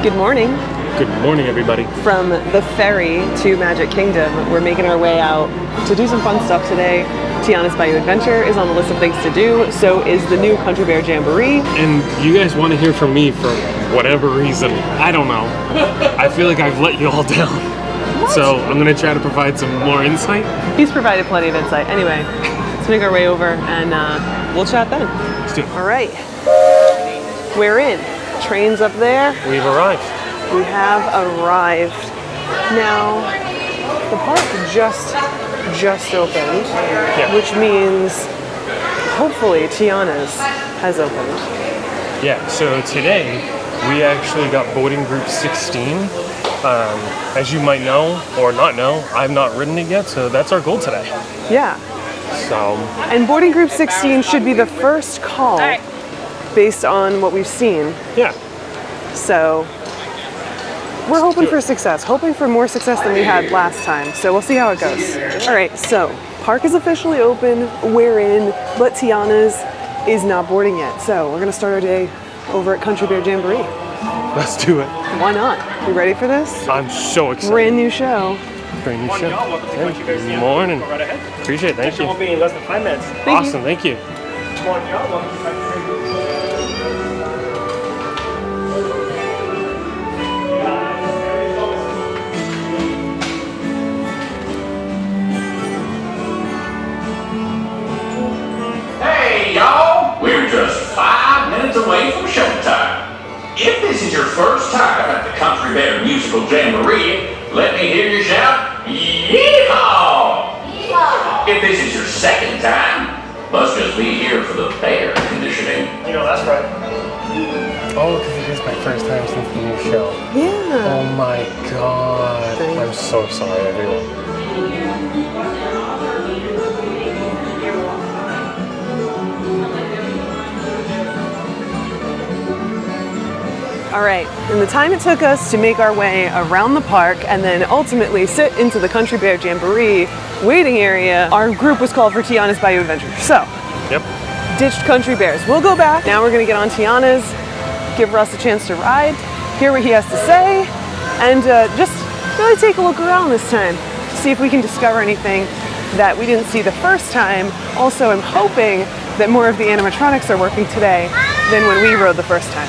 Good morning. Good morning, everybody. From the ferry to Magic Kingdom, we're making our way out to do some fun stuff today. Tiana's Bayou Adventure is on the list of things to do, so is the new Country Bear Jamboree. And you guys want to hear from me for whatever reason. I don't know. I feel like I've let you all down. What? So I'm going to try to provide some more insight. He's provided plenty of insight. Anyway, let's make our way over and we'll chat then. Let's do it. All right. We're in. Train's up there. We've arrived. We have arrived. Now, the park just opened, which means hopefully Tiana's has opened. Yeah, so today we actually got boarding group 16. As you might know or not know, I've not ridden it yet, so that's our goal today. Yeah. So. And boarding group 16 should be the first call based on what we've seen. Yeah. So we're hoping for success, hoping for more success than we had last time. So we'll see how it goes. All right, so park is officially open. We're in, but Tiana's is not boarding yet. So we're gonna start our day over at Country Bear Jamboree. Let's do it. Why not? You ready for this? I'm so excited. Brand new show. Brand new show. Good morning. Appreciate it. Thank you. Won't be in less than 5 minutes. Awesome. Thank you. Hey, y'all! We're just 5 minutes away from showtime. If this is your first time at the Country Bear Musical Jamboree, let me hear you shout, Yeehaw! Yeehaw! If this is your second time, must just be here for the bear conditioning. You know, that's right. Oh, because it is my first time since the new show. Yeah. Oh my god. Thanks. I'm so sorry, everyone. All right, in the time it took us to make our way around the park and then ultimately sit into the Country Bear Jamboree waiting area, our group was called for Tiana's Bayou Adventure. So, ditched Country Bears. We'll go back. Now we're gonna get on Tiana's, give Russ a chance to ride, hear what he has to say, and just really take a look around this time. See if we can discover anything that we didn't see the first time. Also, I'm hoping that more of the animatronics are working today than when we rode the first time.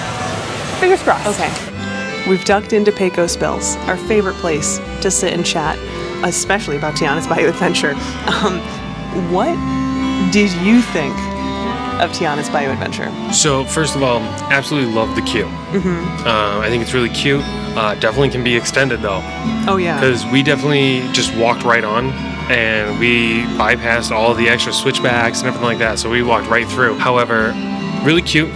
Fingers crossed. Okay. We've ducked into Pecos Spills, our favorite place to sit and chat, especially about Tiana's Bayou Adventure. What did you think of Tiana's Bayou Adventure? So, first of all, absolutely love the queue. I think it's really cute. Definitely can be extended though. Oh yeah. Because we definitely just walked right on and we bypassed all the extra switchbacks and everything like that. So we walked right through. However, really cute.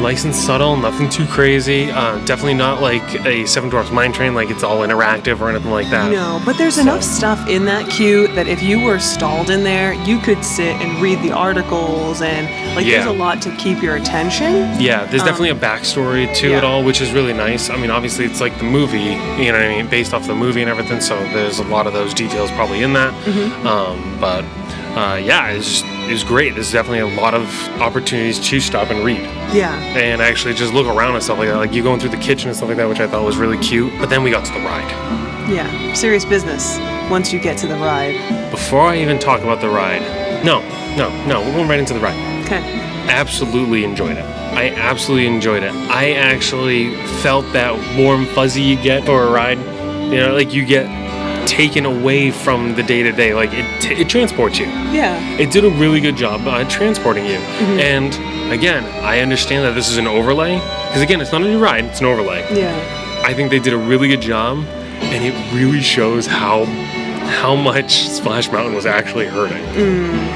Nice and subtle, nothing too crazy. Definitely not like a Seven Dwarfs Mine Train, like it's all interactive or anything like that. No, but there's enough stuff in that queue that if you were stalled in there, you could sit and read the articles and there's a lot to keep your attention. Yeah, there's definitely a backstory to it all, which is really nice. I mean, obviously it's like the movie, you know what I mean, based off the movie and everything, so there's a lot of those details probably in that. Yeah, it was great. There's definitely a lot of opportunities to stop and read. Yeah. And actually just look around and stuff like that. Like you going through the kitchen and stuff like that, which I thought was really cute. But then we got to the ride. Yeah, serious business once you get to the ride. Before I even talk about the ride, no, we're going right into the ride. Okay. Absolutely enjoyed it. I absolutely enjoyed it. I actually felt that warm fuzzy you get for a ride. You know, like you get taken away from the day-to-day, like it transports you. Yeah. It did a really good job transporting you. And again, I understand that this is an overlay, because again, it's not a new ride, it's an overlay. Yeah. I think they did a really good job, and it really shows how much Splash Mountain was actually hurting.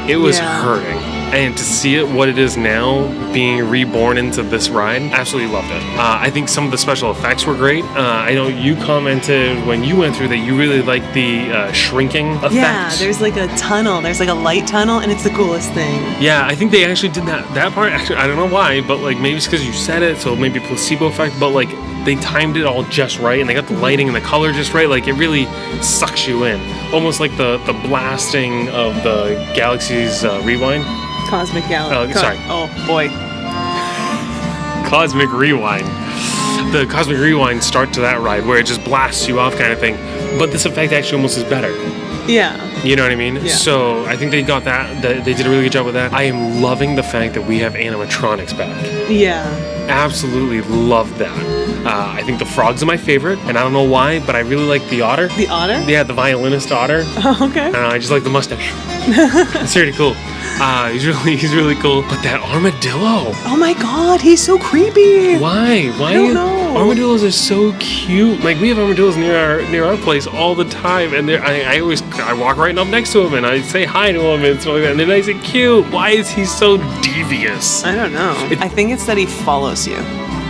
It was hurting. And to see it what it is now, being reborn into this ride, absolutely loved it. I think some of the special effects were great. I know you commented when you went through that you really liked the shrinking effect. Yeah, there's like a tunnel. There's like a light tunnel, and it's the coolest thing. Yeah, I think they actually did that part. Actually, I don't know why, but like maybe it's because you said it, so maybe placebo effect. But like they timed it all just right, and they got the lighting and the color just right. Like it really sucks you in, almost like the blasting of the Galaxy's Rewind. Cosmic Galaxy. Sorry. Oh boy. Cosmic Rewind. the Cosmic Rewind start to that ride where it just blasts you off kind of thing. But this effect actually almost is better. Yeah. You know what I mean? Yeah. So I think they got that. They did a really good job with that. I am loving the fact that we have animatronics back. Yeah. Absolutely love that. I think the frog's are my favorite, and I don't know why, but I really like the otter. The otter? Yeah, the violinist otter. Oh, okay. I just like the mustache. It's really cool. He's really cool. But that armadillo. Oh my god, he's so creepy. Why? I don't know. Armadillos are so cute. Like, we have armadillos near our place all the time, and I walk right up next to him and I say hi to him and stuff like that, and they're nice and cute. Why is he so devious? I don't know. I think it's that he follows you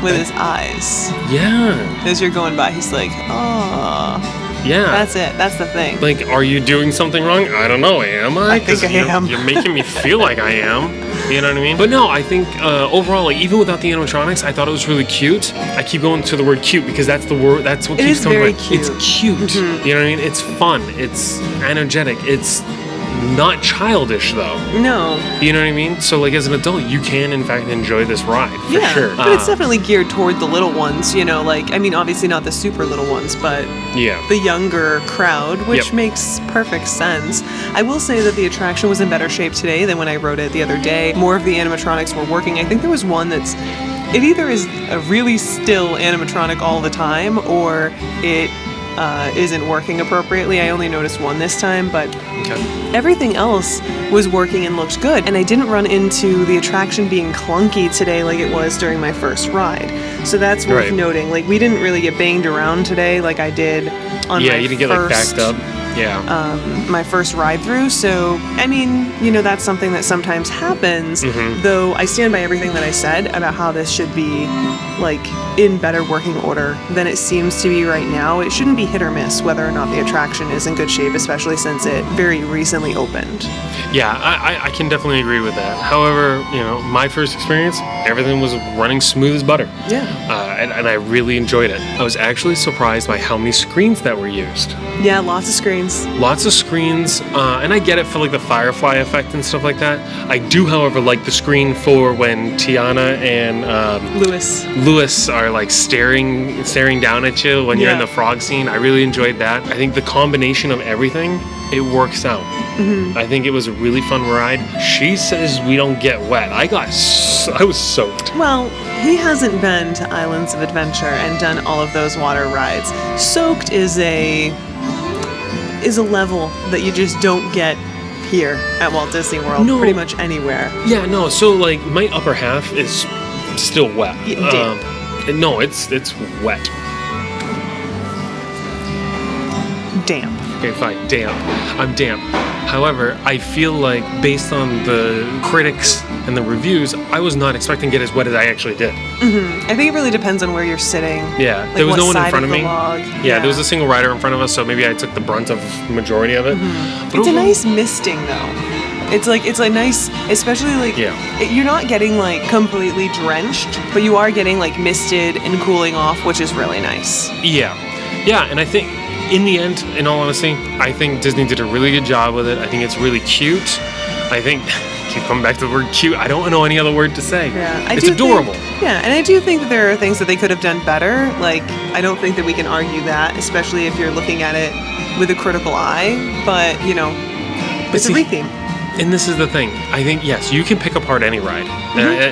with his eyes. Yeah. As you're going by, he's like, oh. Yeah. That's it. That's the thing. Like, are you doing something wrong? I don't know. Am I? I think I am. You're making me feel like I am. You know what I mean? But no, I think overall, like, even without the animatronics, I thought it was really cute. I keep going to the word cute because that's the word. That's what keeps coming. Very to mind. cute. It's cute. Mm-hmm. You know what I mean? It's fun. It's energetic. It's not childish though. No. You know what I mean? So like, as an adult, you can in fact enjoy this ride for sure. But it's definitely geared toward the little ones, you know, like, I mean, obviously not the super little ones, but yeah, the younger crowd, which Yep. makes perfect sense. I will say that the attraction was in better shape today than when I rode it the other day. More of the animatronics were working. I think there was one it either is a really still animatronic all the time, or it isn't working appropriately. I only noticed one this time, but everything else was working and looked good. And I didn't run into the attraction being clunky today like it was during my first ride. So that's worth noting. Like, we didn't really get banged around today like I did on my you didn't get like backed up. Yeah. My first ride through. So, I mean, you know, that's something that sometimes happens, though I stand by everything that I said about how this should be, like, in better working order than it seems to be right now. It shouldn't be hit or miss whether or not the attraction is in good shape, especially since it very recently opened. Yeah, I can definitely agree with that. However, you know, my first experience, everything was running smooth as butter. Yeah. And I really enjoyed it. I was actually surprised by how many screens that were used. Yeah, lots of screens. Lots of screens, and I get it for like the firefly effect and stuff like that. I do, however, like the screen for when Tiana and Lewis are like staring down at you when you're in the frog scene. I really enjoyed that. I think the combination of everything, it works out. I think it was a really fun ride. She says we don't get wet. I was soaked. Well, he hasn't been to Islands of Adventure and done all of those water rides. Soaked is a level that you just don't get here at Walt Disney World, pretty much anywhere. Yeah, no, so like my upper half is still wet. No, it's wet. Damp. Okay, fine, damp. I'm damp. However, I feel like based on the critics and the reviews, I was not expecting to get as wet as I actually did. I think it really depends on where you're sitting. Yeah, like there was what no one in side front of me. log. Yeah, there was a single rider in front of us, so maybe I took the brunt of the majority of it. But It's a nice misting though. It's like nice, especially like you're not getting like completely drenched, but you are getting like misted and cooling off, which is really nice. Yeah, and I think in the end, in all honesty, I think Disney did a really good job with it. I think it's really cute. I think, keep coming back to the word cute, I don't know any other word to say. Yeah, it's adorable. And I do think that there are things that they could have done better. Like, I don't think that we can argue that, especially if you're looking at it with a critical eye. But, you know, it's a retheme. And this is the thing. I think, yes, you can pick apart any ride.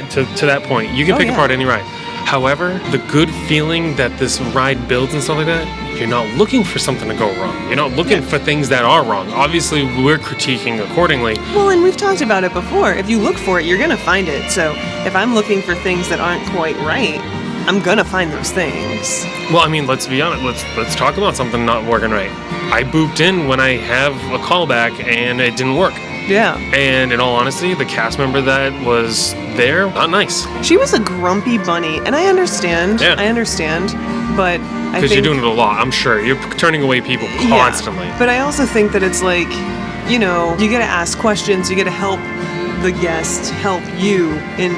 To that point, you can pick apart any ride. However, the good feeling that this ride builds and stuff like that, you're not looking for something to go wrong. You're not looking for things that are wrong. Obviously, we're critiquing accordingly. Well, and we've talked about it before. If you look for it, you're going to find it. So if I'm looking for things that aren't quite right, I'm going to find those things. Well, I mean, let's be honest. Let's talk about something not working right. I booped in when I have a callback and it didn't work. Yeah. And in all honesty, the cast member that was there, not nice. She was a grumpy bunny, and I understand. Yeah. I understand, but I think... Because you're doing it a lot, I'm sure. You're turning away people constantly. Yeah, but I also think that it's like, you know, you gotta ask questions, you gotta help the guest help you in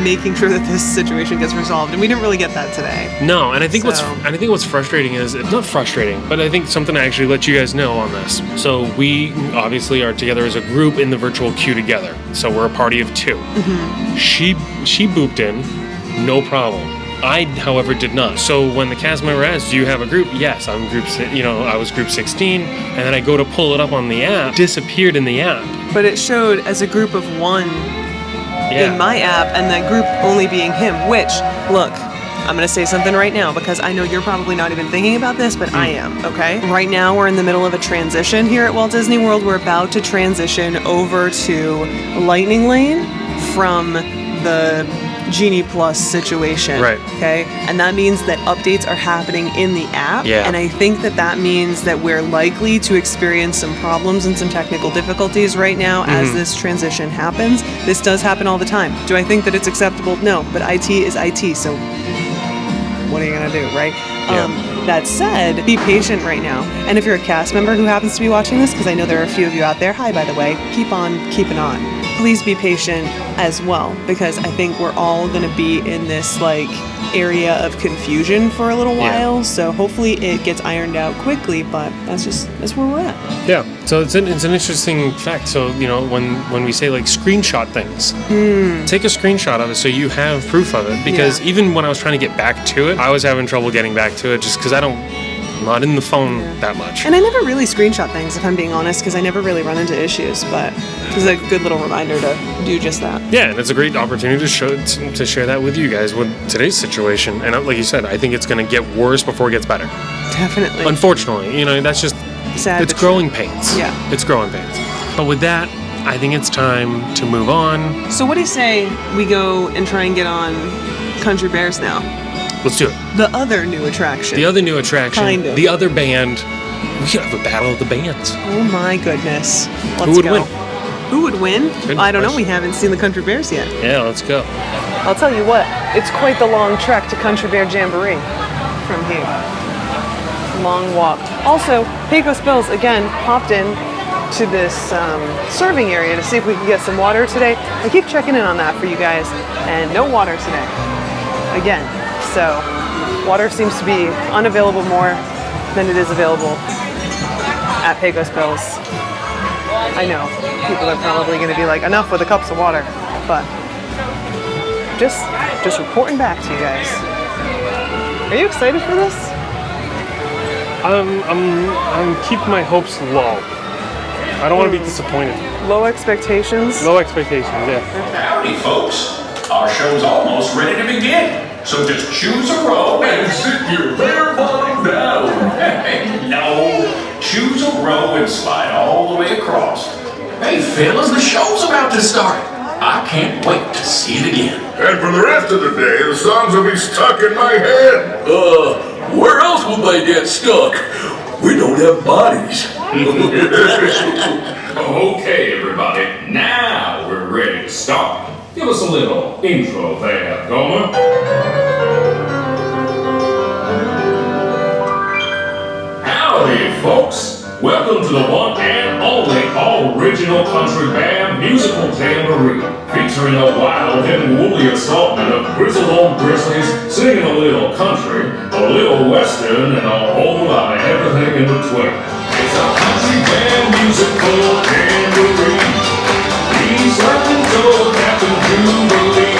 making sure that this situation gets resolved, and we didn't really get that today. No, and I think what's frustrating is, not frustrating, but I think something to actually let you guys know on this. So we obviously are together as a group in the virtual queue together. So we're a party of two. She booped in, no problem. I, however, did not. So when the cast member asks, do you have a group? Yes, I'm I was group 16, and then I go to pull it up on the app, disappeared in the app. But it showed as a group of 1 Yeah. in my app, and that group only being him, which, look, I'm going to say something right now because I know you're probably not even thinking about this, but I am, okay? Right now, we're in the middle of a transition here at Walt Disney World. We're about to transition over to Lightning Lane from the Genie Plus situation. Right. Okay? And that means that updates are happening in the app. Yeah. And I think that means that we're likely to experience some problems and some technical difficulties right now as this transition happens. This does happen all the time. Do I think that it's acceptable? No, but IT is IT, so what are you gonna do, right? That said, be patient right now. And if you're a cast member who happens to be watching this, because I know there are a few of you out there, hi, by the way, keep on keeping on. Please be patient as well, because I think we're all gonna be in this area of confusion for a little while. So hopefully it gets ironed out quickly, but that's where we're at. Yeah. So it's an interesting fact. So, when we say screenshot things, take a screenshot of it so you have proof of it. Because even when I was trying to get back to it, I was having trouble getting back to it just because I'm not in the phone that much. And I never really screenshot things, if I'm being honest, because I never really run into issues, but it's a good little reminder to do just that. Yeah, and it's a great opportunity to share that with you guys with today's situation. And like you said, I think it's going to get worse before it gets better. Definitely. Unfortunately, that's just Sad, it's but growing true. pains. Yeah. It's growing pains. But with that, I think it's time to move on. So what do you say we go and try and get on Country Bears now? Let's do it. The other new attraction. The other new attraction. Kind of. The other band. We could have a battle of the bands. Oh my goodness. Let's Who would go. win? Who would win? Good I don't know. question. We haven't seen the Country Bears yet. Yeah, let's go. I'll tell you what. It's quite the long trek to Country Bear Jamboree from here. Long walk. Also, Pecos Bills, again, popped in to this serving area to see if we can get some water today. I keep checking in on that for you guys, and no water today. Again. So, water seems to be unavailable more than it is available at Pecos Bills. I know, people are probably going to be like, enough with the cups of water, but just reporting back to you guys. Are you excited for this? I'm keeping my hopes low. I don't want to be disappointed. Low expectations? Low expectations, yeah. Howdy, folks. Our show's almost ready to begin. So just choose a row and sit your bare bottom down. No, choose a row and slide all the way across. Hey, fellas, the show's about to start. I can't wait to see it again. And for the rest of the day, the songs will be stuck in my head. Where else will they get stuck? We don't have bodies. Okay, everybody, now we're ready to start. Give us a little intro there, Gomer. Howdy, folks. Welcome to the one and only original country band musical jamboree, featuring a wild and woolly assortment of grizzled old grizzlies singing a little country, a little western, and a whole lot of everything in between. It's a country band musical jamboree. Please let them know Captain Jubilee.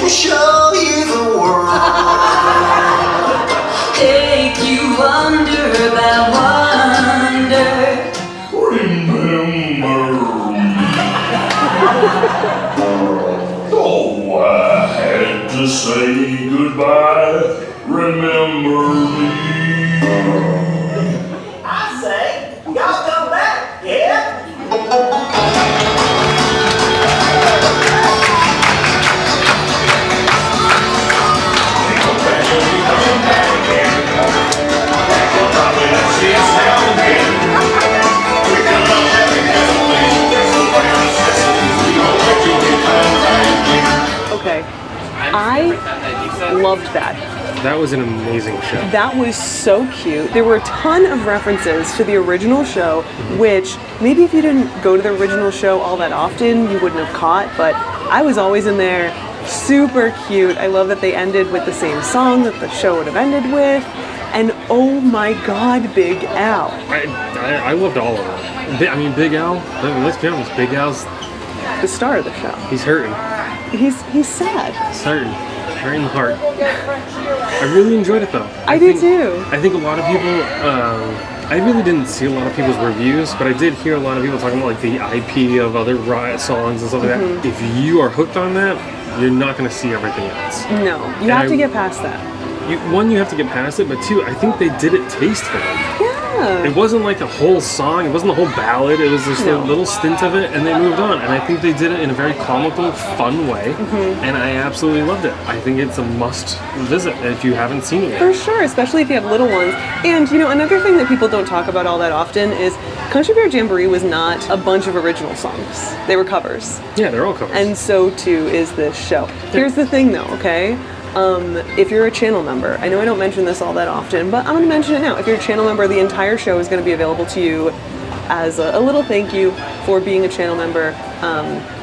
Show you the world. Take you under that wonder. Remember me. Oh, I had to say goodbye. Remember me. I say, y'all come back, yeah? Okay. I loved that. That was an amazing show. That was so cute. There were a ton of references to the original show, which maybe if you didn't go to the original show all that often, you wouldn't have caught, but I was always in there. Super cute. I love that they ended with the same song that the show would have ended with. And oh my God, Big Al. I loved all of it. I mean, Big Al, let's be honest, Big Al's The star of the show. he's hurting. He's sad. He's hurting. Hurting the heart. I really enjoyed it though. I did too. I think a lot of people, I really didn't see a lot of people's reviews, but I did hear a lot of people talking about like the IP of other Riot songs and stuff like that. If you are hooked on that, you're not going to see everything else. No, you have to get past that. One, you have to get past it, but two, I think they did it tastefully. Yeah. It wasn't like a whole song, it wasn't a whole ballad, it was just a little stint of it, and they moved on. And I think they did it in a very comical, fun way, and I absolutely loved it. I think it's a must visit if you haven't seen it yet. For sure, especially if you have little ones. And you know, another thing that people don't talk about all that often is Country Bear Jamboree was not a bunch of original songs. They were covers. Yeah, they're all covers. And so too is this show. Here's the thing though, okay? If you're a channel member, I know I don't mention this all that often, but I'm going to mention it now. If you're a channel member, the entire show is going to be available to you as a little thank you for being a channel member.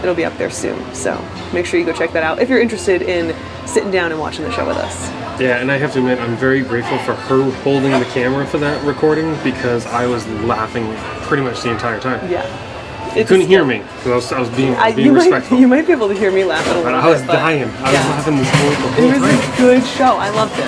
It'll be up there soon, so make sure you go check that out if you're interested in sitting down and watching the show with us. Yeah, and I have to admit, I'm very grateful for her holding the camera for that recording because I was laughing pretty much the entire time. Yeah. You couldn't hear me because I was being respectful. You might be able to hear me laughing a little bit. I was dying. I was laughing the whole It was time. a good show. I loved it.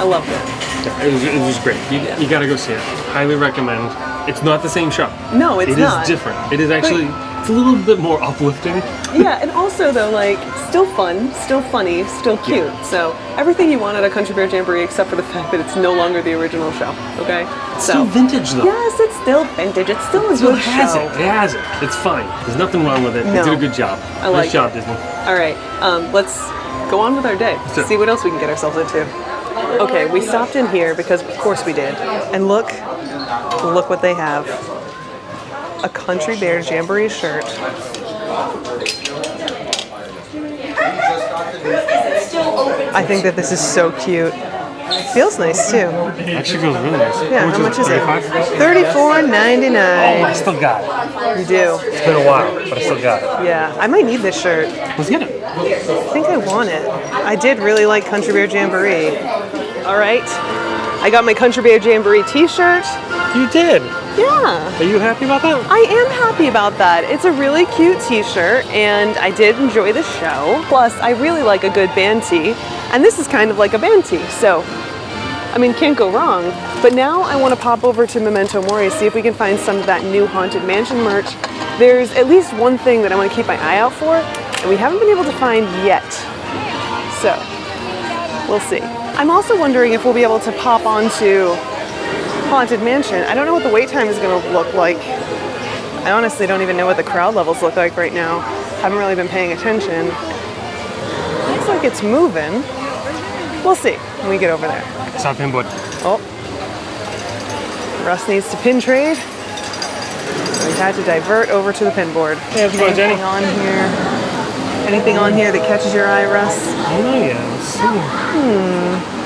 I loved it. Yeah, it was great. You got to go see it. Highly recommend. It's not the same show. No, it's not. It is different. It is actually, it's a little bit more uplifting. Yeah, and also though, like, still fun, still funny, still cute. Yeah. So everything you want at a Country Bear Jamboree except for the fact that it's no longer the original show, okay? It's still vintage though. Yes, it's still vintage. It's still a It good has show. it. It has it. It's fine. There's nothing wrong with it. No. You did a good job. I like nice job, it. Disney. All right, let's go on with our day. Sure. See what else we can get ourselves into. Okay, we stopped in here because of course we did. And look what they have. A Country Bear Jamboree shirt. I think that this is so cute. Feels nice too. It actually feels really nice. Yeah, how much is it? $35? $34.99. I still got it. You do. It's been a while, but I still got it. Yeah, I might need this shirt. Let's get it. I think I want it. I did really like Country Bear Jamboree. All right, I got my Country Bear Jamboree t-shirt. You did. Yeah. Are you happy about that? I am happy about that. It's a really cute t-shirt and I did enjoy the show. Plus, I really like a good band tee and this is kind of like a band tee, so I mean, can't go wrong. But now I want to pop over to Memento Mori, see if we can find some of that new Haunted Mansion merch. There's at least one thing that I want to keep my eye out for and we haven't been able to find yet. So, we'll see. I'm also wondering if we'll be able to pop onto Haunted Mansion. I don't know what the wait time is going to look like. I honestly don't even know what the crowd levels look like right now. Haven't really been paying attention. Looks like it's moving. We'll see when we get over there. Stop him, bud. Oh. Russ needs to pin trade. We had to divert over to the pin board. Hey, how's it going, Jenny? Anything on here that catches your eye, Russ? Oh, yeah. Let's see.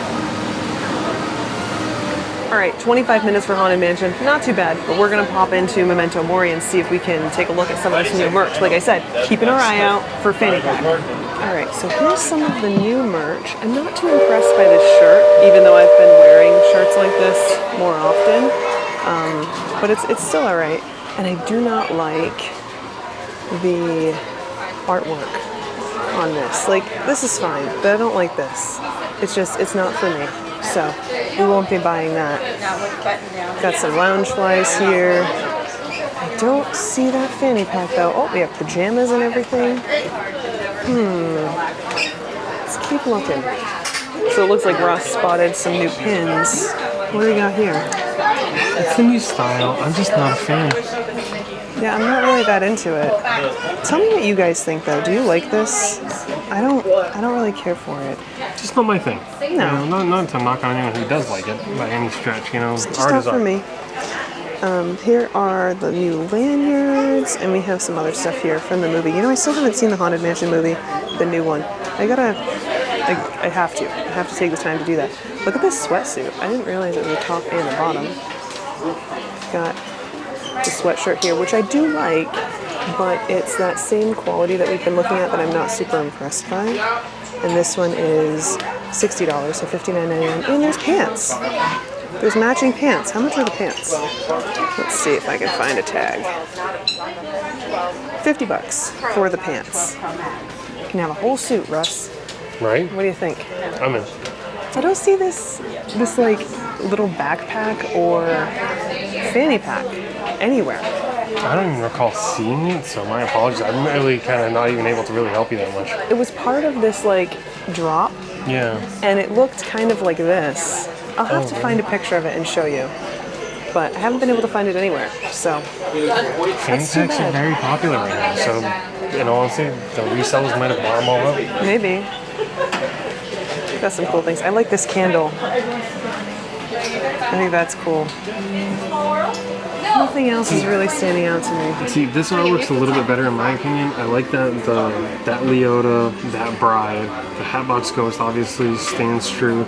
All right, 25 minutes for Haunted Mansion. Not too bad, but we're gonna pop into Memento Mori and see if we can take a look at some of this new merch. Like I said, keeping our eye out for fanny pack. All right, so here's some of the new merch. I'm not too impressed by this shirt, even though I've been wearing shirts like this more often. But it's still all right. And I do not like the artwork on this. Like, this is fine, but I don't like this. It's not for me. So we won't be buying that. Got some lounge flies here. I don't see that fanny pack though. Oh, we have pajamas and everything. Let's keep looking. So it looks like Ross spotted some new pins. What do we got here? It's a new style. I'm just not a fan. Yeah, I'm not really that into it. Tell me what you guys think though. Do you like this? I don't really care for it. Just not my thing. No. You know, not to knock on anyone who does like it by any stretch. You know, It's art not is for art. me. Here are the new lanyards, and we have some other stuff here from the movie. You know, I still haven't seen the Haunted Mansion movie, the new one. I I have to. I have to take the time to do that. Look at this sweatsuit. I didn't realize it was the top and the bottom. Got the sweatshirt here, which I do like, but it's that same quality that we've been looking at that I'm not super impressed by. And this one is $60, so $59.99. And there's pants. There's matching pants. How much are the pants? Let's see if I can find a tag. $50 for the pants. You can have a whole suit, Russ. Right? What do you think? I'm in. I don't see this like little backpack or fanny pack anywhere. I don't even recall seeing it, so my apologies. I'm really kind of not even able to really help you that much. It was part of this like drop, Yeah. and it looked kind of like this. I'll have to find a picture of it and show you, but I haven't been able to find it anywhere. So Fan too packs are bad. very popular right now, so in all honesty, the resellers might have bought them all up. maybe. Got some cool things. I like this candle. I think that's cool. Nothing else is really standing out to me. See, this artwork's a little bit better in my opinion. I like that that Leota, that Bride, the Hatbox Ghost obviously stands true.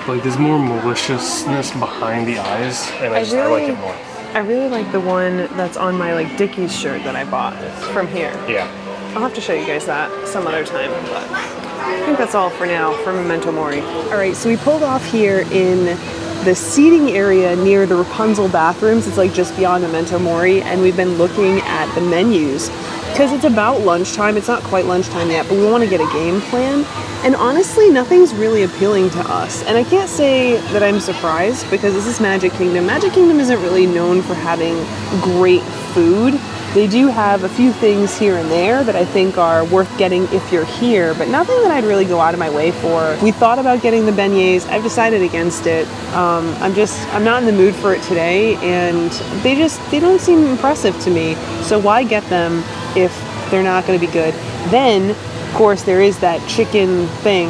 Like there's more maliciousness behind the eyes, and I like it more. I really like the one that's on my like Dickies shirt that I bought from here. Yeah. I'll have to show you guys that some other time, but I think that's all for now for Memento Mori. All right, so we pulled off here in the seating area near the Rapunzel bathrooms. It's like just beyond Memento Mori, and we've been looking at the menus because it's about lunchtime. It's not quite lunchtime yet, but we want to get a game plan. And honestly, nothing's really appealing to us. And I can't say that I'm surprised because this is Magic Kingdom. Magic Kingdom isn't really known for having great food. They do have a few things here and there that I think are worth getting if you're here, but nothing that I'd really go out of my way for. We thought about getting the beignets. I've decided against it. I'm not in the mood for it today, and they don't seem impressive to me. So why get them if they're not going to be good? Then, of course, there is that chicken thing,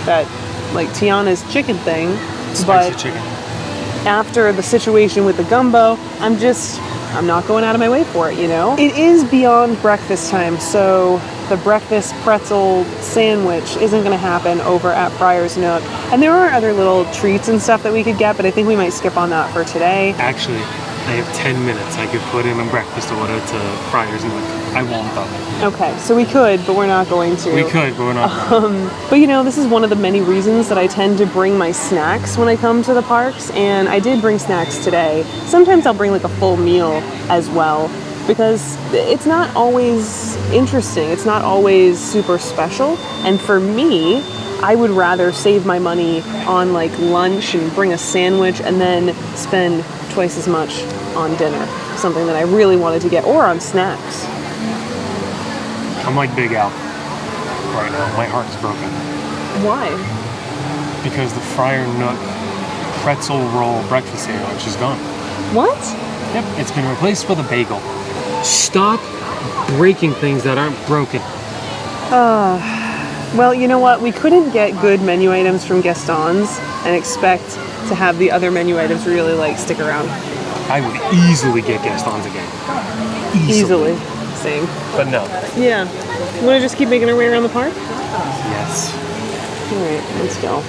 that like Tiana's chicken thing. Spicy chicken. After the situation with the gumbo, I'm not going out of my way for it, you know? It is beyond breakfast time, so the breakfast pretzel sandwich isn't gonna happen over at Friar's Nook. And there are other little treats and stuff that we could get, but I think we might skip on that for today. Actually, I have 10 minutes. I could put in a breakfast order to Friar's Nook. I won't though. Okay, so we could, but we're not going to. We could, but we're not. But you know, this is one of the many reasons that I tend to bring my snacks when I come to the parks, and I did bring snacks today. Sometimes I'll bring like a full meal as well, because it's not always interesting. It's not always super special. And for me, I would rather save my money on like lunch and bring a sandwich and then spend twice as much on dinner. Something that I really wanted to get, or on snacks. I'm like Big Al right now. My heart is broken. Why? Because the Friar Nook pretzel roll breakfast sandwich is gone. What? Yep, it's been replaced with a bagel. Stop breaking things that aren't broken. Well, you know what? We couldn't get good menu items from Gaston's and expect to have the other menu items really like stick around. I would easily get Gaston's again. Easily. Same. But no. Yeah. You want to just keep making our way around the park? Yes. All right, let's go.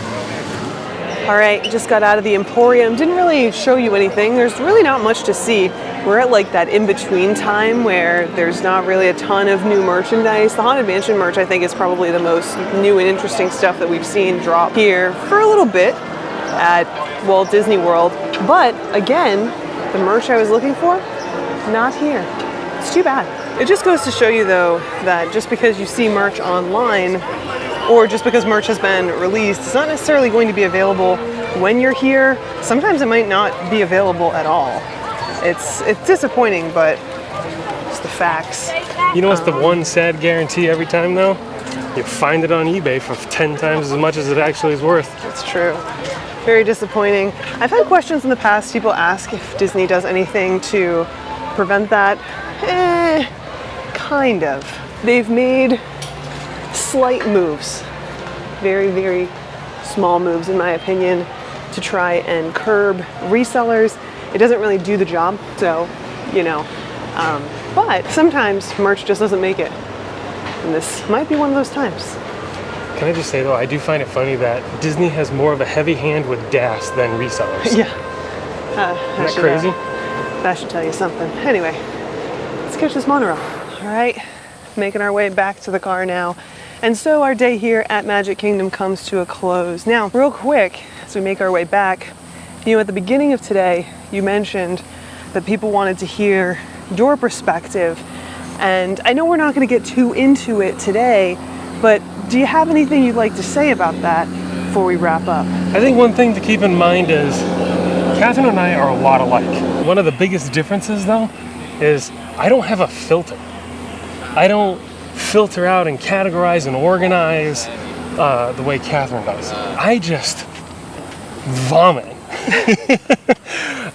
All right, just got out of the Emporium. Didn't really show you anything. There's really not much to see. We're at like that in-between time where there's not really a ton of new merchandise. The Haunted Mansion merch, I think, is probably the most new and interesting stuff that we've seen drop here for a little bit at Walt Disney World. But again, the merch I was looking for, not here. It's too bad. It just goes to show you though that just because you see merch online or just because merch has been released, it's not necessarily going to be available when you're here. Sometimes it might not be available at all. It's disappointing, but it's the facts. You know what's the one sad guarantee every time though? You find it on eBay for 10 times as much as it actually is worth. It's true. Very disappointing. I've had questions in the past. People ask if Disney does anything to prevent that. Kind of. They've made slight moves, very, very small moves in my opinion, to try and curb resellers. It doesn't really do the job, so, you know, but sometimes merch just doesn't make it. And this might be one of those times. Can I just say though, I do find it funny that Disney has more of a heavy hand with DAS than resellers. Yeah. Isn't that crazy? That should tell you something. Anyway, let's catch this monorail. All right, making our way back to the car now. And so our day here at Magic Kingdom comes to a close. Now, real quick, as we make our way back, you know, at the beginning of today, you mentioned that people wanted to hear your perspective. And I know we're not going to get too into it today, but do you have anything you'd like to say about that before we wrap up? I think one thing to keep in mind is Catherine and I are a lot alike. One of the biggest differences though is I don't have a filter. I don't filter out and categorize and organize the way Catherine does. I just vomit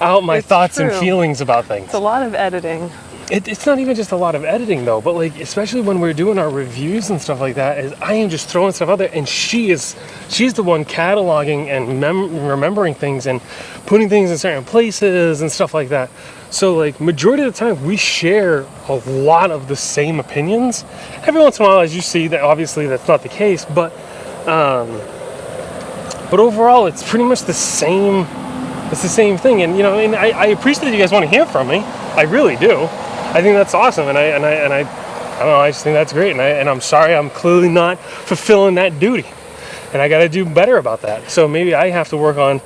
out my thoughts and feelings about things. It's a lot of editing. It's not even just a lot of editing though, but like especially when we're doing our reviews and stuff like that, is I am just throwing stuff out there, and she's the one cataloging and remembering things and putting things in certain places and stuff like that. So like majority of the time we share a lot of the same opinions. Every once in a while, as you see, that obviously that's not the case, but overall it's pretty much the same. It's the same thing, and you know, and I appreciate that you guys want to hear from me. I really do. I think that's awesome, and I don't know. I just think that's great, and I'm sorry I'm clearly not fulfilling that duty, and I got to do better about that. So maybe I have to work on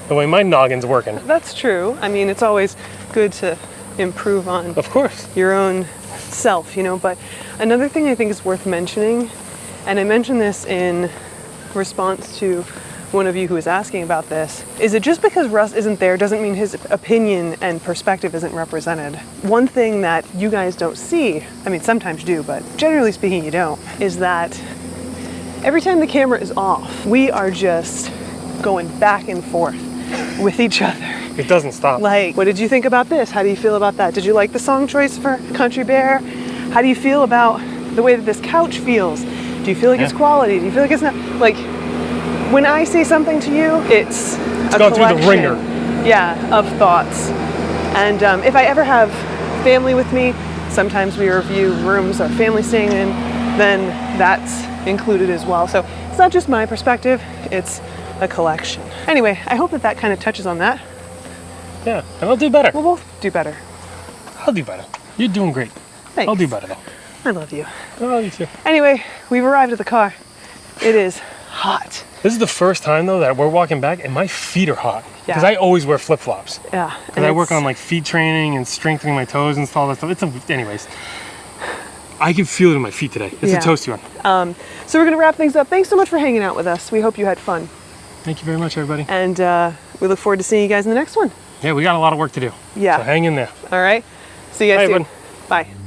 the way my noggin's working. That's true. I mean, it's always good to improve on, of course, your own self, you know. But another thing I think is worth mentioning, and I mentioned this in response to one of you who was asking about this, is that just because Russ isn't there doesn't mean his opinion and perspective isn't represented. One thing that you guys don't see, I mean sometimes you do, but generally speaking you don't, is that every time the camera is off, we are just going back and forth with each other. It doesn't stop. Like, what did you think about this? How do you feel about that? Did you like the song choice for Country Bear? How do you feel about the way that this couch feels? Do you feel like it's quality? Do you feel like it's not? Like, when I say something to you, it's a gone collection, through the ringer. Yeah, of thoughts. And if I ever have family with me, sometimes we review rooms our family's staying in, then that's included as well. So it's not just my perspective, it's a collection. Anyway, I hope that that kind of touches on that. Yeah, and I'll do better. We'll both do better. I'll do better. You're doing great. Thanks. I'll do better though. I love you. I love you too. Anyway, we've arrived at the car. It is hot. This is the first time though that we're walking back and my feet are hot. Because Yeah. I always wear flip-flops. Yeah. Because I work on like feet training and strengthening my toes and all that stuff. Anyways, I can feel it in my feet today. It's a toasty one. So we're gonna wrap things up. Thanks so much for hanging out with us. We hope you had fun. Thank you very much, everybody. And we look forward to seeing you guys in the next one. Yeah, we got a lot of work to do. Yeah. So hang in there. All right. See you guys Bye, soon. everyone. Bye.